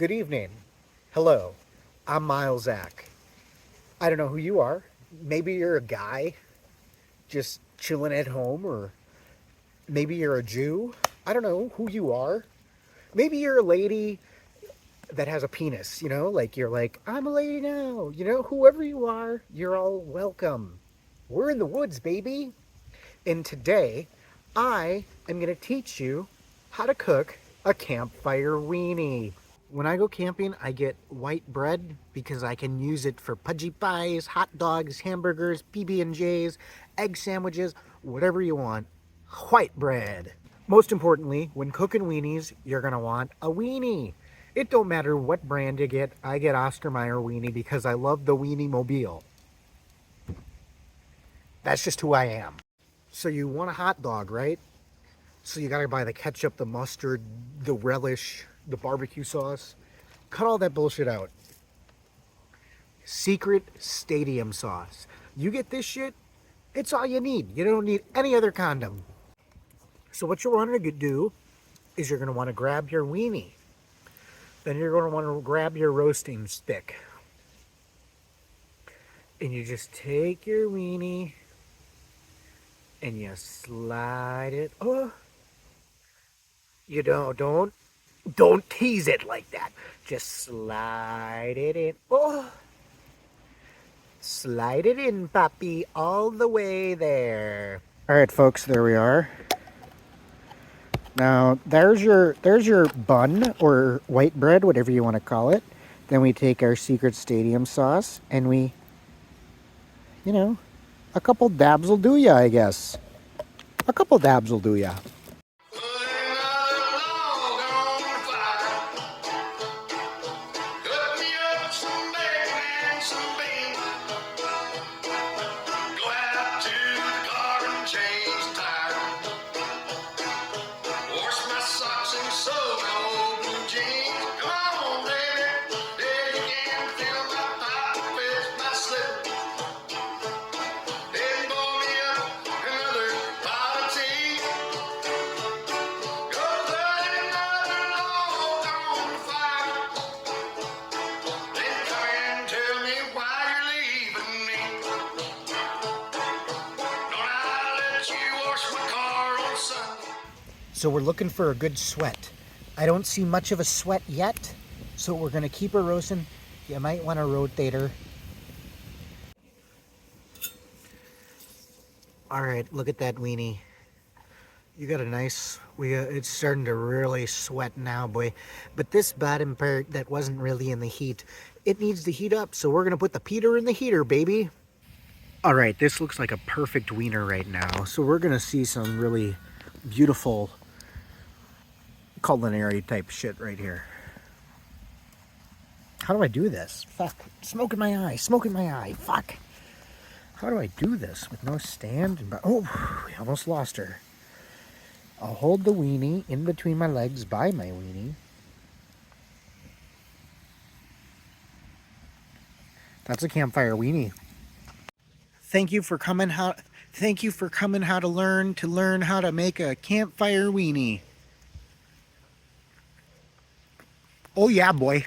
Good evening. Hello. I'm Miles Zach. I don't know who you are. Maybe you're a guy just chilling at home, or maybe you're a Jew. I don't know who you are. Maybe you're a lady that has a penis, like you're like, I'm a lady now. Whoever you are, you're all welcome. We're in the woods, baby. And today, I am going to teach you how to cook a campfire weenie. When I go camping, I get white bread because I can use it for pudgy pies, hot dogs, hamburgers, PB&Js, egg sandwiches, whatever you want. White bread. Most importantly, when cooking weenies, you're going to want a weenie. It don't matter what brand you get. I get Oscar Mayer weenie because I love the Weenie Mobile. That's just who I am. So you want a hot dog, right? So you gotta buy the ketchup, the mustard, the relish, the barbecue sauce. Cut all that bullshit out. Secret Stadium sauce. You get this shit, it's all you need. You don't need any other condom. So what you're wanting to do is you're gonna wanna grab your weenie. Then you're gonna wanna grab your roasting stick. And you just take your weenie and you slide it. Oh, you don't tease it like that. Just slide it in. Oh, slide it in, Poppy, all the way there. All right, folks, there we are. Now, there's your bun or white bread, whatever you want to call it. Then we take our Secret Stadium sauce and we, a couple dabs will do ya, I guess. A couple dabs will do ya. So we're looking for a good sweat. I don't see much of a sweat yet, so we're gonna keep her roasting. You might want to rotate her. All right, look at that weenie. You got a nice, it's starting to really sweat now, boy. But this bottom part that wasn't really in the heat, it needs to heat up, so we're gonna put the Peter in the heater, baby. All right, this looks like a perfect wiener right now. So we're gonna see some really beautiful culinary type shit right here. How do I do this? Fuck. Smoke in my eye. Smoke in my eye. Fuck. How do I do this with no stand? Oh, we almost lost her. I'll hold the weenie in between my legs by my weenie. That's a campfire weenie. Thank you for coming how to learn how to make a campfire weenie. Oh yeah, boy.